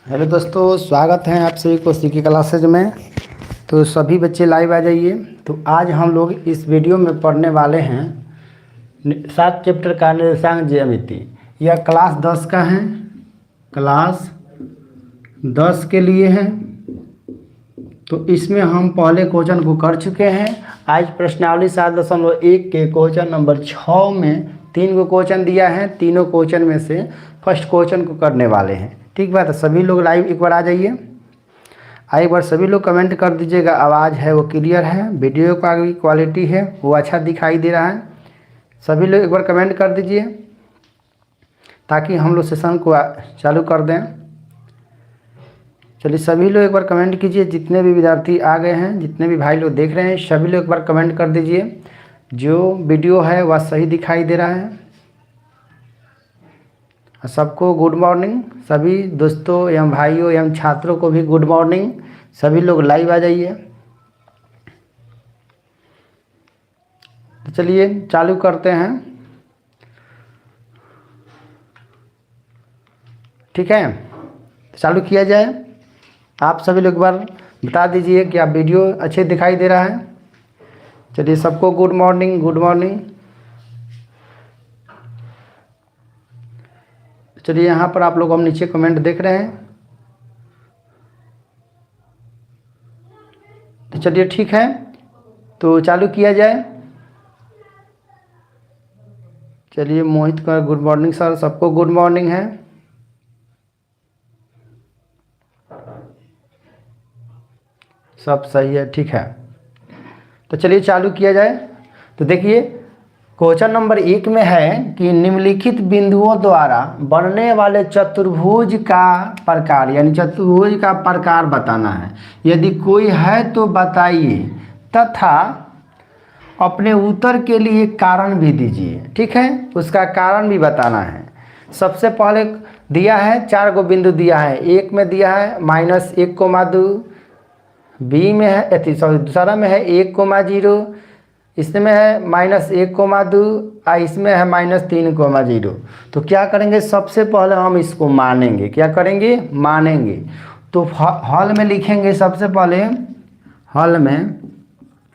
Hello दोस्तों, स्वागत है आप सभी को सीके क्लासेज में। तो सभी बच्चे लाइव आ जाइए। तो आज हम लोग इस वीडियो में पढ़ने वाले हैं 7 चैप्टर का निर्देशांक ज्यामिति। यह क्लास 10 का है, क्लास 10 के लिए है। तो इसमें हम पहले क्वेश्चन को कर चुके हैं। आज प्रश्नावली 7.1 के क्वेश्चन नंबर 6 में 3 को क्वेश्चन दिया है। तीनों क्वेश्चन में से फर्स्ट क्वेश्चन को करने वाले हैं। ठीक बात है, सभी लोग लाइव एक बार आ जाइए। एक बार सभी लोग कमेंट कर दीजिएगा आवाज़ है वो क्लियर है, वीडियो का भी क्वालिटी है वो अच्छा दिखाई दे रहा है। सभी लोग एक बार कमेंट कर दीजिए ताकि हम लोग सेशन को चालू कर दें। चलिए सभी लोग एक बार कमेंट कीजिए। जितने भी विद्यार्थी आ गए हैं, जितने भी भाई लोग देख रहे हैं, सभी लोग एक बार कमेंट कर दीजिए जो वीडियो है वह सही दिखाई दे रहा है। सबको गुड मॉर्निंग, सभी दोस्तों एवं भाइयों एवं छात्रों को भी गुड मॉर्निंग। सभी लोग लाइव आ जाइए। तो चलिए चालू करते हैं। ठीक है, तो चालू किया जाए। आप सभी लोग एक बार बता दीजिए कि आप वीडियो अच्छे दिखाई दे रहा है। चलिए सबको गुड मॉर्निंग, गुड मॉर्निंग। चलिए यहाँ पर आप लोग हम नीचे कमेंट देख रहे हैं। तो चलिए ठीक है, तो चालू किया जाए। चलिए मोहित का गुड मॉर्निंग सर, सबको गुड मॉर्निंग है। सब सही है, ठीक है। तो चलिए चालू किया जाए। तो देखिए क्वेश्चन नंबर 1 में है कि निम्नलिखित बिंदुओं द्वारा बनने वाले चतुर्भुज का प्रकार, यानी चतुर्भुज का प्रकार बताना है। यदि कोई है तो बताइए तथा अपने उत्तर के लिए कारण भी दीजिए। ठीक है, उसका कारण भी बताना है। सबसे पहले दिया है 4 गो बिंदु दिया है। एक में दिया है -1,2, बी में है दूसरा में है 1,0, इसमें है -1,2 और इसमें है -3,0। तो क्या करेंगे, सबसे पहले हम इसको मानेंगे। क्या करेंगे, मानेंगे। तो हल में लिखेंगे। सबसे पहले हल में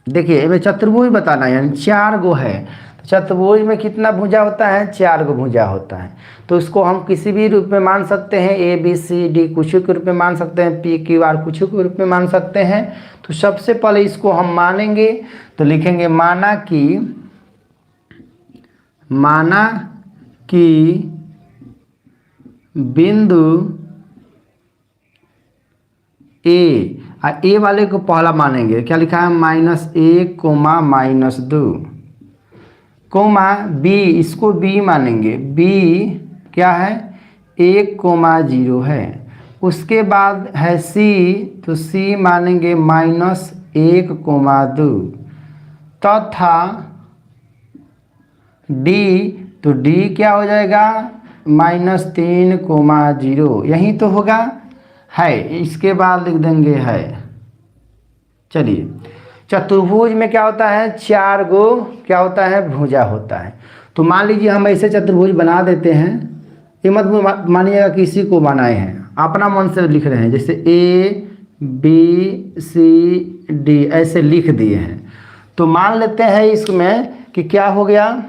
देखिए इसमें चतुर्भुज बताना है, यानी 4 गो है। तो चतुर्भुज में कितना भुजा होता है, 4 गो भुजा होता है। तो इसको हम किसी भी रूप में मान सकते हैं। ABCD कुछ के रूप में मान सकते हैं, PQR कुछ के रूप में मान सकते हैं। तो सबसे पहले इसको हम मानेंगे। तो लिखेंगे माना कि बिंदु ए वाले को पहला मानेंगे। क्या लिखा है, -1, -2, बी, इसको बी मानेंगे। बी क्या है, 1,0 है। उसके बाद है सी, तो सी मानेंगे -1,2 तथा डी, तो डी क्या हो जाएगा, -3,0। यही तो होगा, है। इसके बाद लिख देंगे है। चलिए चतुर्भुज में क्या होता है, 4 गो क्या होता है, भुजा होता है। तो मान लीजिए हम ऐसे चतुर्भुज बना देते हैं। ये मत मानिएगा किसी को बनाए हैं, अपना मन से लिख रहे हैं। जैसे ABCD ऐसे लिख दिए हैं। तो मान लेते हैं इसमें कि क्या हो गया,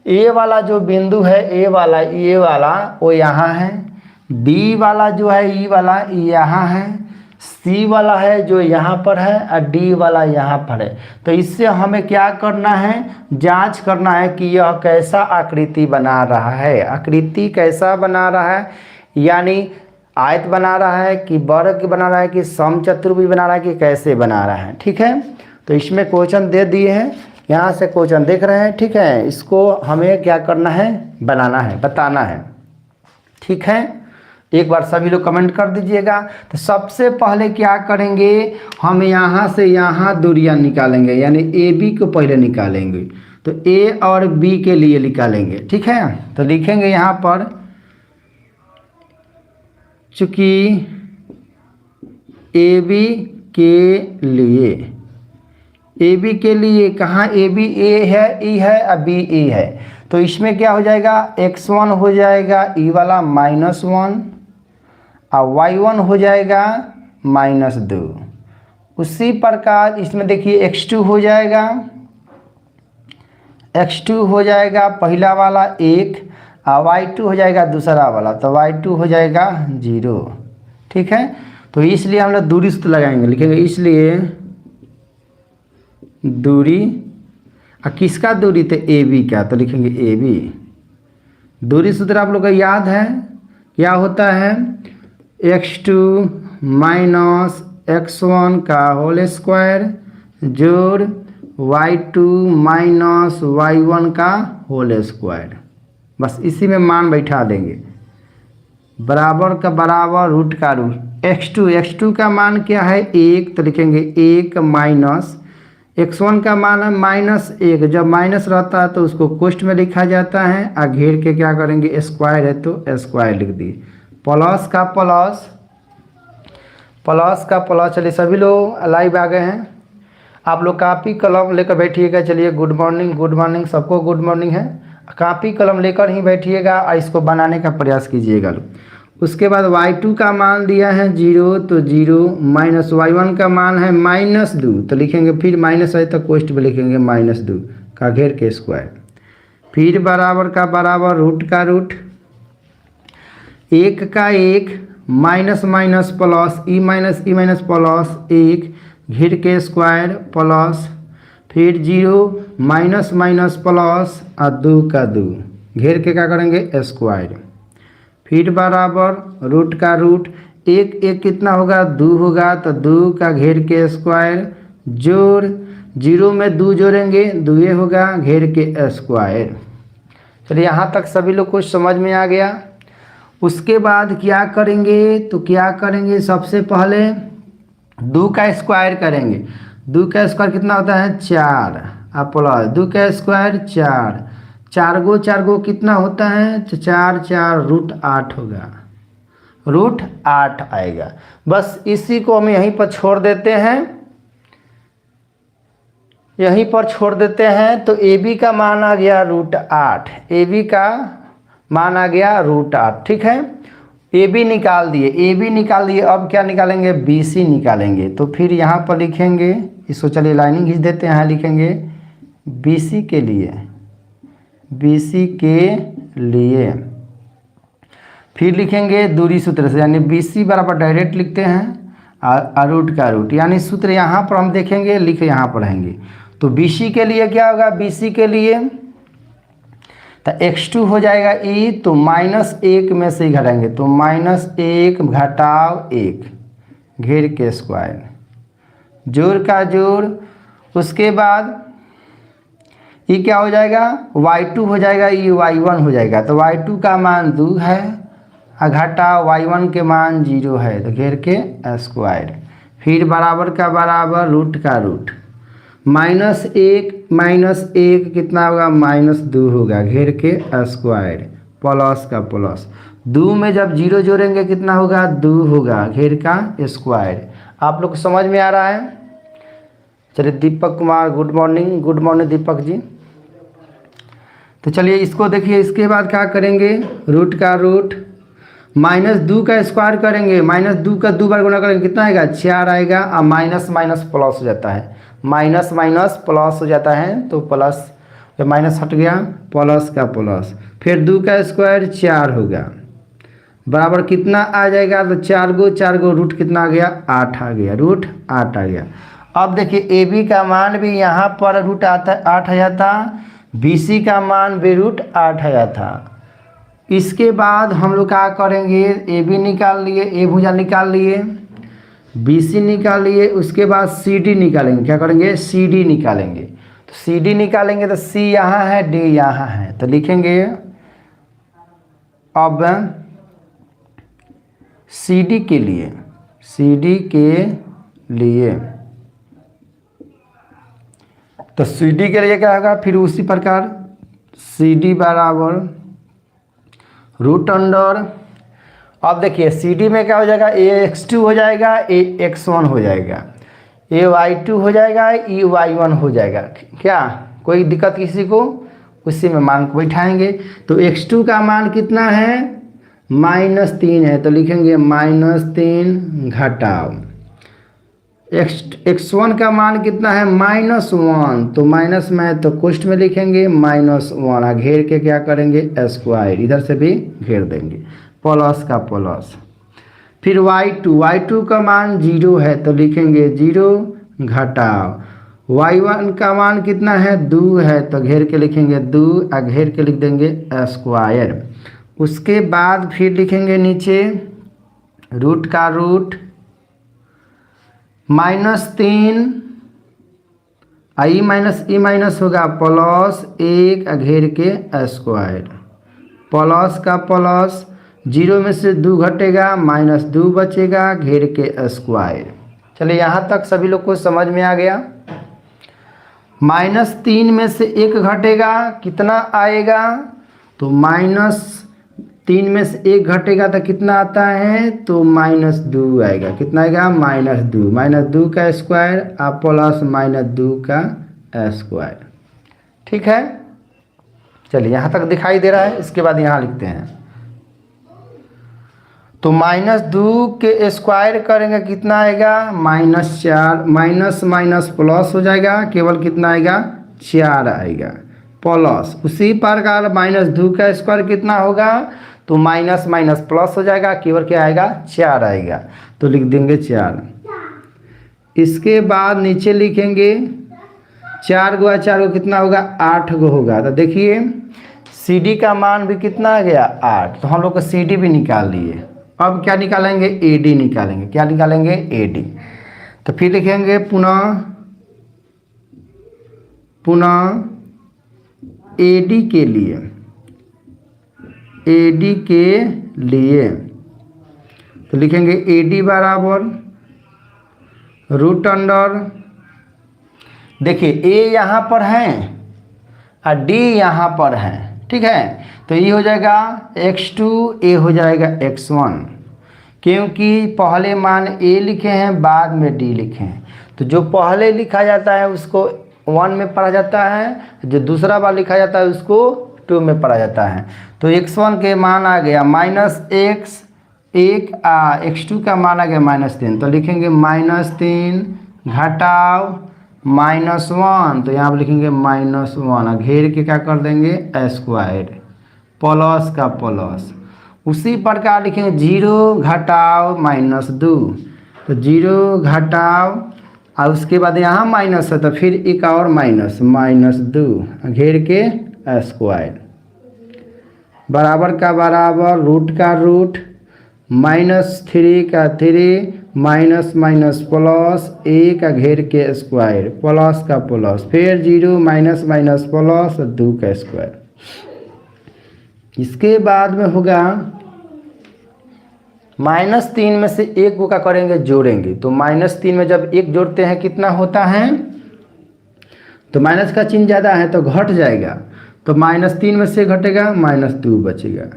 ए वाला जो बिंदु है, ए वाला वो यहाँ है। बी वाला जो है, ई वाला यहाँ है। सी वाला है जो यहाँ पर है, और डी वाला यहाँ पर है। तो इससे हमें क्या करना है, जांच करना है कि यह कैसा आकृति बना रहा है। आकृति कैसा बना रहा है, यानी आयत बना रहा है कि वर्ग बना रहा है कि समचतुर्भुज बना रहा है कि कैसे बना रहा है। ठीक है, तो इसमें क्वेश्चन दे दिए हैं, यहाँ से क्वेश्चन देख रहे हैं। ठीक है, इसको हमें क्या करना है, बनाना है, बताना है। ठीक है, एक बार सभी लोग कमेंट कर दीजिएगा। तो सबसे पहले क्या करेंगे, हम यहाँ से यहाँ दूरियां निकालेंगे, यानी AB को पहले निकालेंगे। तो A और B के लिए निकालेंगे। ठीक है, तो लिखेंगे यहाँ पर, चूँकि AB के लिए कहाँ AB A है, E है और B E है। तो इसमें क्या हो जाएगा, x1 हो जाएगा E वाला -1 और y1 हो जाएगा -2। उसी प्रकार इसमें देखिए x2 हो जाएगा, x2 हो जाएगा पहला वाला 1 और y2 हो जाएगा दूसरा वाला, तो y2 हो जाएगा 0। ठीक है, तो इसलिए हम लोग दूरी सूत्र लगाएंगे, लिखेंगे इसलिए दूरी, और किसका दूरी, तो AB का, तो लिखेंगे AB। दूरी सूत्र आप लोग को याद है, क्या होता है, x2 माइनस x1 का होल स्क्वायर जोड़ y2 माइनस y1 का होल स्क्वायर। बस इसी में मान बैठा देंगे, बराबर का बराबर रूट का रूट। x2 का मान क्या है 1, तो लिखेंगे 1 माइनस x1 का मान है -1। जब माइनस रहता है तो उसको कोष्ठ में लिखा जाता है, और घेर के क्या करेंगे, स्क्वायर है तो स्क्वायर लिख दिए, प्लस का प्लस, प्लस का प्लस। चलिए सभी लोग लाइव आ गए हैं, आप लोग कापी कलम लेकर बैठिएगा। चलिए गुड मॉर्निंग, सबको गुड मॉर्निंग है। कापी कलम लेकर ही बैठिएगा और इसको बनाने का प्रयास कीजिएगा। उसके बाद y2 का मान दिया है 0, तो 0 माइनस y1 का मान है -2, तो लिखेंगे फिर माइनस है तो कोष्ठ में लिखेंगे -2 का घेर के स्क्वायर, फिर बराबर का बराबर रूट का रूट, 1 का 1 minus minus plus E minus plus 1 घेर के स्क्वायर प्लस, फिर 0 माइनस माइनस प्लस और 2 का 2 घेर के क्या करेंगे स्क्वायर, फिर बराबर रूट का रूट, 1 कितना होगा 2 होगा, तो 2 का घेर के स्क्वायर जोड़ 0 में 2 जोड़ेंगे 2 होगा घेर के स्क्वायर। चलिए यहाँ तक सभी लोग को समझ में आ गया। उसके बाद क्या करेंगे, तो क्या करेंगे, सबसे पहले 2 का स्क्वायर करेंगे। 2 का स्क्वायर कितना होता है 4, और प्लस 2 का स्क्वायर 4, 4 गो कितना होता है 4 4 रूट 8 होगा, रूट 8 आएगा। बस इसी को हम यहीं पर छोड़ देते हैं, यहीं पर छोड़ देते हैं। तो AB का मान आ गया रूट 8, AB का मान आ गया रूट 8। ठीक है, AB निकाल दिए, अब क्या निकालेंगे, BC निकालेंगे। तो फिर यहाँ पर लिखेंगे, इसको चलिए लाइनिंग खींच देते हैं, यहाँ लिखेंगे BC के लिए, फिर लिखेंगे दूरी सूत्र से, यानी BC बराबर डायरेक्ट लिखते हैं रूट का रूट, यानी सूत्र यहाँ पर हम देखेंगे, लिख यहाँ पर रहेंगे। तो BC के लिए क्या होगा, BC के लिए तो x2 हो जाएगा E, तो -1 में से ही घटाएंगे, तो -1 घटाव 1 घेर के स्क्वायर, जोड़ का जोड़। उसके बाद ये क्या हो जाएगा, y2 हो जाएगा, ये y1 हो जाएगा, तो y2 का मान 2 है और घटाव y1 के मान 0 है, तो घेर के स्क्वायर, फिर बराबर का बराबर रूट का रूट, -1 कितना होगा -2 होगा घेर के स्क्वायर, प्लस का प्लस, 2 में जब 0 जोड़ेंगे कितना होगा 2 होगा घेर का स्क्वायर। आप लोग को समझ में आ रहा है। चलिए दीपक कुमार गुड मॉर्निंग दीपक जी। तो चलिए इसको देखिए, इसके बाद क्या करेंगे, रूट का रूट -2 का स्क्वायर करेंगे, -2 का 2 बार गुना करेंगे कितना आएगा 4 आएगा, और माइनस माइनस प्लस हो जाता है, माइनस माइनस प्लस हो जाता है, तो प्लस जब माइनस हट गया प्लस का प्लस, फिर 2 का स्क्वायर 4 होगा, बराबर कितना आ जाएगा, तो 4 गो रूट कितना आ गया 8 आ गया, रूट 8 आ गया। अब देखिए AB का मान भी यहाँ पर रूट 8 आया था, BC का भी रूट 8 आया था। इसके बाद हम लोग क्या करेंगे, AB निकाल लिए, A भुजा निकाल लिए, BC निकाल लिए, उसके बाद CD निकालेंगे। क्या करेंगे, CD निकालेंगे। तो CD निकालेंगे तो C यहाँ है, D यहाँ है, तो लिखेंगे अब CD के लिए तो CD के लिए क्या होगा, फिर उसी प्रकार CD बराबर रूट अंडर, अब देखिए CD में क्या हो जाएगा, AX2 हो जाएगा, AX1 हो जाएगा, AY2 हो जाएगा, EY1 हो जाएगा। क्या कोई दिक्कत किसी को, उसी में मान को बैठाएंगे। तो x2 का मान कितना है -3 है तो लिखेंगे -3 घटाओ x1 का मान कितना है -1, तो माइनस में है तो कोष्ठ में लिखेंगे -1, घेर के क्या करेंगे स्क्वायर, इधर से भी घेर देंगे, प्लस का प्लस। फिर y2 का मान 0 है तो लिखेंगे 0 घटाओ y1 का मान कितना है 2 है तो घेर के लिखेंगे 2, घेर के लिख देंगे स्क्वायर। उसके बाद फिर लिखेंगे नीचे रूट का रूट -3 i माइनस होगा +1 घेर के स्क्वायर, प्लस का प्लस, 0 में से 2 घटेगा -2 बचेगा घेर के स्क्वायर। चलिए यहाँ तक सभी लोग को समझ में आ गया। -3 में से 1 घटेगा कितना आएगा, तो -3 में से 1 घटेगा तो कितना आता है, तो -2 आएगा। कितना आएगा -2 का स्क्वायर प्लस -2 का स्क्वायर। ठीक है, चलिए यहाँ तक दिखाई दे रहा है। इसके बाद यहाँ लिखते हैं तो -2 के स्क्वायर करेंगे कितना आएगा -4, माइनस प्लस हो जाएगा, केवल कितना आएगा 4 आएगा, प्लस उसी प्रकार -2 का स्क्वायर कितना होगा, तो माइनस प्लस हो जाएगा, केवल क्या आएगा 4 आएगा, तो लिख देंगे 4। इसके बाद नीचे लिखेंगे 4 गुआ 4 कितना होगा 8 गो होगा। तो देखिए CD का मान भी कितना आ गया 8, तो हम लोग को CD भी निकाल लिए। अब क्या निकालेंगे AD निकालेंगे। क्या निकालेंगे AD। तो फिर लिखेंगे पुनः AD के लिए तो लिखेंगे AD बराबर रूट अंडर, देखिए A यहाँ पर है और D यहाँ पर है, ठीक है, तो ये हो जाएगा x2, A हो जाएगा x1, क्योंकि पहले मान A लिखे हैं बाद में D लिखे हैं, तो जो पहले लिखा जाता है उसको 1 में पढ़ा जाता है, जो दूसरा बार लिखा जाता है उसको 2 में पढ़ा जाता है। तो x1 के मान आ गया -1, x2 का मान आ गया -3, तो लिखेंगे -3 घटाओ -1, तो यहाँ पर लिखेंगे -1, घेर के क्या कर देंगे स्क्वायर, प्लस का प्लस। उसी प्रकार लिखेंगे 0 घटाओ -2, तो 0 घटाओ और उसके बाद यहाँ माइनस है तो फिर एक और -2 घेर के स्क्वायर, बराबर का बराबर, रूट का रूट, -3 का 3, माइनस प्लस 1 का घेर के स्क्वायर, प्लस का प्लस, फिर 0 माइनस प्लस 2 का स्क्वायर। इसके बाद में होगा -3 में से 1 को क्या करेंगे जोड़ेंगे, तो -3 में जब 1 जोड़ते हैं कितना होता है, तो माइनस का चिन्ह ज़्यादा है तो घट जाएगा, तो -3 में से घटेगा -2 बचेगा।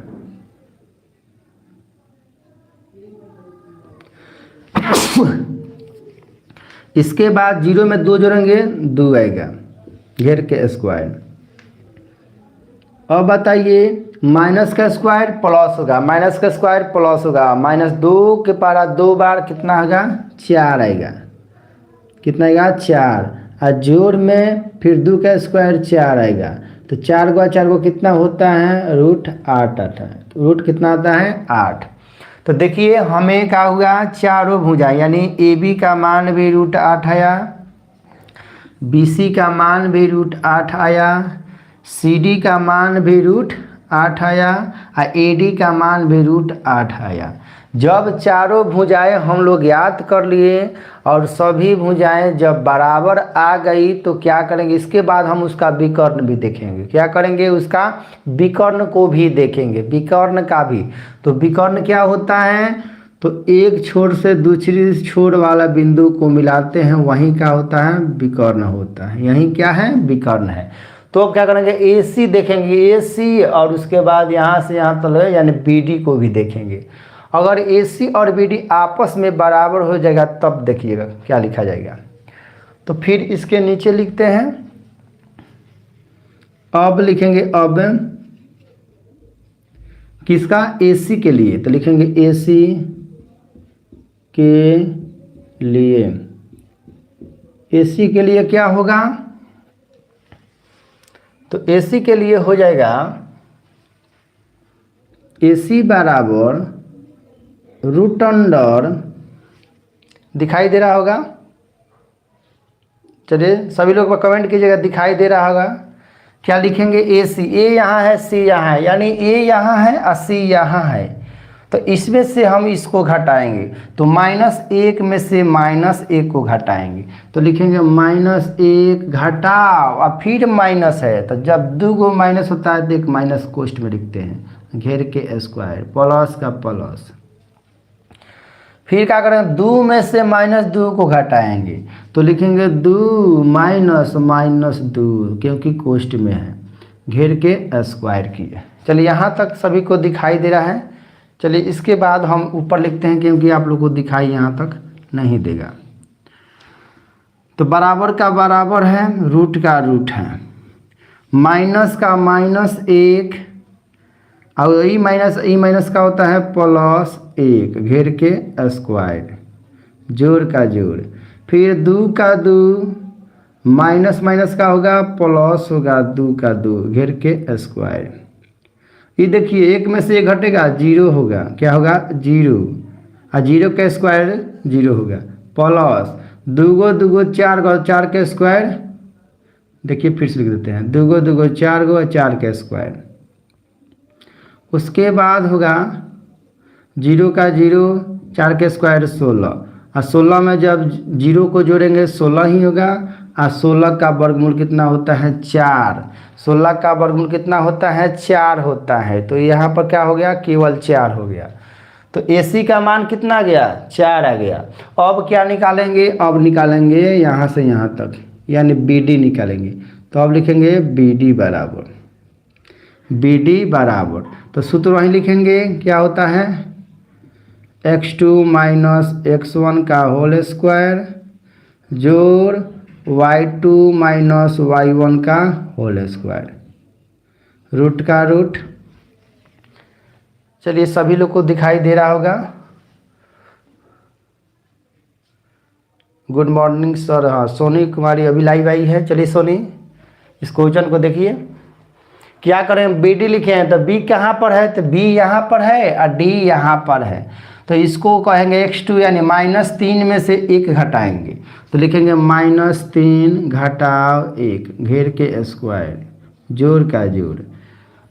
इसके बाद 0 में 2 जोड़ेंगे 2 आएगा घेर के स्क्वायर। अब बताइए माइनस का स्क्वायर प्लस होगा, -2 के पारा 2 बार कितना होगा 4 आएगा, कितना आएगा 4, और जोड़ में फिर 2 का स्क्वायर 4 आएगा, तो 4 गुआ 4 को कितना होता है √8 आता है, तो रूट कितना आता है 8। तो देखिए हमें क्या हुआ चारों भुजा यानी AB का मान भी √8 आया, BC का मान भी √8 आया, CD का मान भी √8 आया और AD का मान भी √8 आया। जब चारों भुजाएं हम लोग याद कर लिए और सभी भुजाएं जब बराबर आ गई तो क्या करेंगे, इसके बाद हम उसका विकर्ण भी देखेंगे। क्या करेंगे, उसका विकर्ण को भी देखेंगे, विकर्ण का भी। तो विकर्ण क्या होता है, तो एक छोर से दूसरी छोर वाला बिंदु को मिलाते हैं, वहीं क्या होता है विकर्ण होता है, यही क्या है विकर्ण है। तो अब क्या करेंगे AC देखेंगे, AC और उसके बाद यहाँ से यहाँ तक यानी BD को भी देखेंगे। अगर AC और BD आपस में बराबर हो जाएगा तब देखिएगा क्या लिखा जाएगा। तो फिर इसके नीचे लिखते हैं, अब लिखेंगे अब किसका, AC के लिए, तो लिखेंगे AC के लिए। AC के लिए क्या होगा, तो AC के लिए हो जाएगा AC बराबर रूट अंडर, दिखाई दे रहा होगा, चलिए सभी लोग कमेंट कीजिएगा दिखाई दे रहा होगा। क्या लिखेंगे, AC, A यहाँ है, C यहाँ है, यानी A यहाँ है और C यहाँ है, तो इसमें से हम इसको घटाएंगे, तो -1 में से -1 को घटाएंगे, तो लिखेंगे -1 घटाओ और फिर माइनस है, तो जब दो गो माइनस होता है तो एक माइनस कोष्ठ में लिखते हैं, घेर के स्क्वायर, प्लस का प्लस, फिर क्या करेंगे, 2 में से -2 को घटाएंगे, तो लिखेंगे 2 माइनस -2, क्योंकि कोष्ठ में है, घेर के स्क्वायर किए। चलिए यहाँ तक सभी को दिखाई दे रहा है। चलिए इसके बाद हम ऊपर लिखते हैं, क्योंकि आप लोग को दिखाई यहाँ तक नहीं देगा। तो बराबर का बराबर है, रूट का रूट है, माइनस का -1, और ई माइनस का होता है +1, घेर के स्क्वायर, जोड़ का जोड़, फिर 2 का 2, माइनस माइनस का होगा प्लस होगा, 2 का 2, घेर के स्क्वायर। ये देखिए 1 में से 1 घटेगा, 0 होगा, क्या होगा 0, और 0 का स्क्वायर 0 होगा, प्लस 2 गो 2 गो 4 गो 4 के स्क्वायर, देखिए फिर से लिख देते हैं, 2 गो 2 गो 4 गो 4 के स्क्वायर। उसके बाद होगा 0 का 0, 4 के स्क्वायर 16, और 16 में जब 0 को जोड़ेंगे 16 ही होगा, और 16 का वर्गमूल कितना होता है 4, 16 का वर्गमूल कितना होता है 4 होता है, तो यहाँ पर क्या हो गया, केवल 4 हो गया। तो AC का मान कितना आ गया, 4 आ गया। अब क्या निकालेंगे, अब निकालेंगे यहाँ से यहाँ तक, यानी BD निकालेंगे, तो अब लिखेंगे BD बराबर, तो सूत्र वहीं लिखेंगे, क्या होता है, x2 - x1 का होल स्क्वायर जोड़ y2 - y1 का होल स्क्वायर, रूट का रूट। चलिए सभी लोग को दिखाई दे रहा होगा। गुड मॉर्निंग सर, हाँ सोनी कुमारी अभी लाइव आई है। चलिए सोनी, इस क्वेश्चन को देखिए, क्या करें, BD लिखे हैं, तो B कहाँ पर है, तो B यहाँ पर है और D यहाँ पर है, तो इसको कहेंगे x2, यानी -3 में से 1 घटाएंगे, तो लिखेंगे -3 घटाओ 1, घेर के स्क्वायर, जोड़ का जोड़।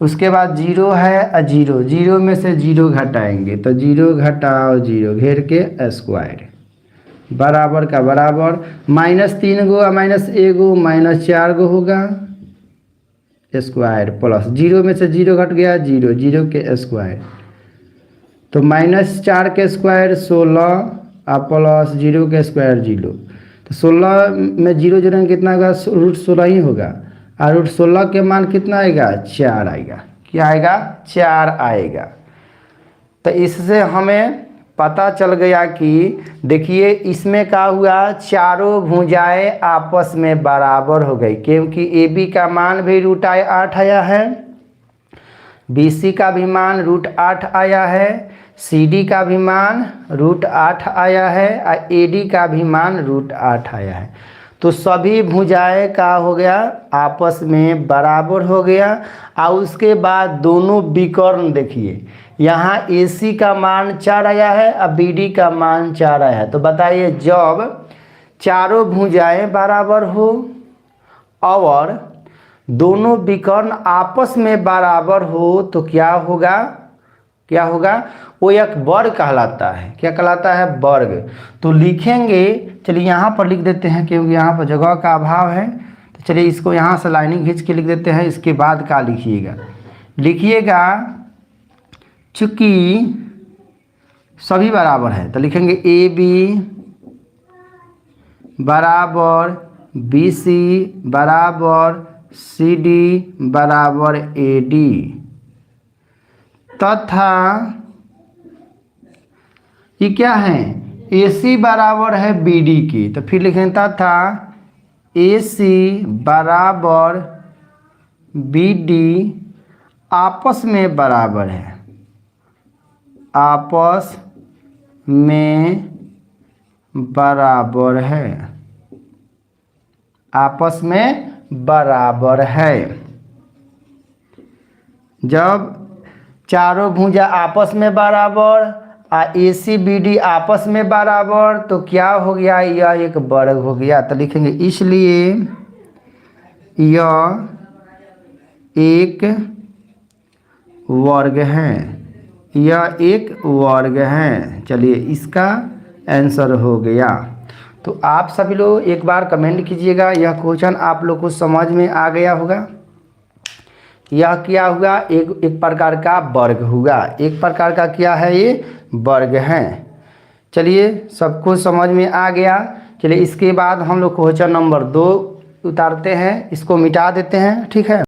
उसके बाद 0 है और 0, 0 में से 0 घटाएंगे, तो 0 घटाओ 0, घेर के स्क्वायर, बराबर का बराबर, -3 गो और -1 गो, -4 गो होगा स्क्वायर, प्लस 0 में से 0 घट गया 0, 0 के स्क्वायर, तो -4 के स्क्वायर 16 और प्लस 0 के स्क्वायर 0, तो 16 में 0 जोड़ेंगे कितना होगा, √16 ही होगा, और √16 के मान कितना आएगा, 4 आएगा, क्या आएगा, 4 आएगा। तो इससे हमें पता चल गया कि देखिए इसमें क्या हुआ, चारों भुजाएं आपस में बराबर हो गई, क्योंकि AB का मान भी √8 आया है, BC का भी मान √8 आया है, CD का भी मान √8 आया है, और AD का भी मान √8 आया है, तो सभी भुजाएं का हो गया आपस में बराबर हो गया। और उसके बाद दोनों विकर्ण देखिए, यहाँ AC का मान 4 आया है और BD का मान 4 आया है, तो बताइए जब चारों भुजाएं बराबर हो और दोनों विकर्ण आपस में बराबर हो, तो क्या होगा, क्या होगा, वो एक वर्ग कहलाता है, क्या कहलाता है, वर्ग। तो लिखेंगे, चलिए यहाँ पर लिख देते हैं, क्योंकि यहाँ पर जगह का अभाव है, तो चलिए इसको यहाँ से लाइनिंग खींच के लिख देते हैं। इसके बाद क्या लिखिएगा, चूँकि सभी बराबर है, तो लिखेंगे AB बराबर BC बराबर CD बराबर AD, तथा ये क्या है, AC बराबर है BD की, तो फिर लिखेंगे तथा AC बराबर BD आपस में बराबर है, आपस में बराबर है। आपस में बराबर है। जब चारों भुजा आपस में बराबर ACBD आपस में बराबर तो क्या हो गया, यह एक वर्ग हो गया। तो लिखेंगे इसलिए यह एक वर्ग है। यह एक वर्ग है। चलिए इसका आंसर हो गया। तो आप सभी लोग एक बार कमेंट कीजिएगा, यह क्वेश्चन आप लोग को समझ में आ गया होगा। यह क्या हुआ, एक प्रकार का वर्ग हुआ। एक प्रकार का क्या है, ये वर्ग है। चलिए सबको समझ में आ गया। चलिए इसके बाद हम लोग क्वेश्चन नंबर 2 उतारते हैं, इसको मिटा देते हैं, ठीक है।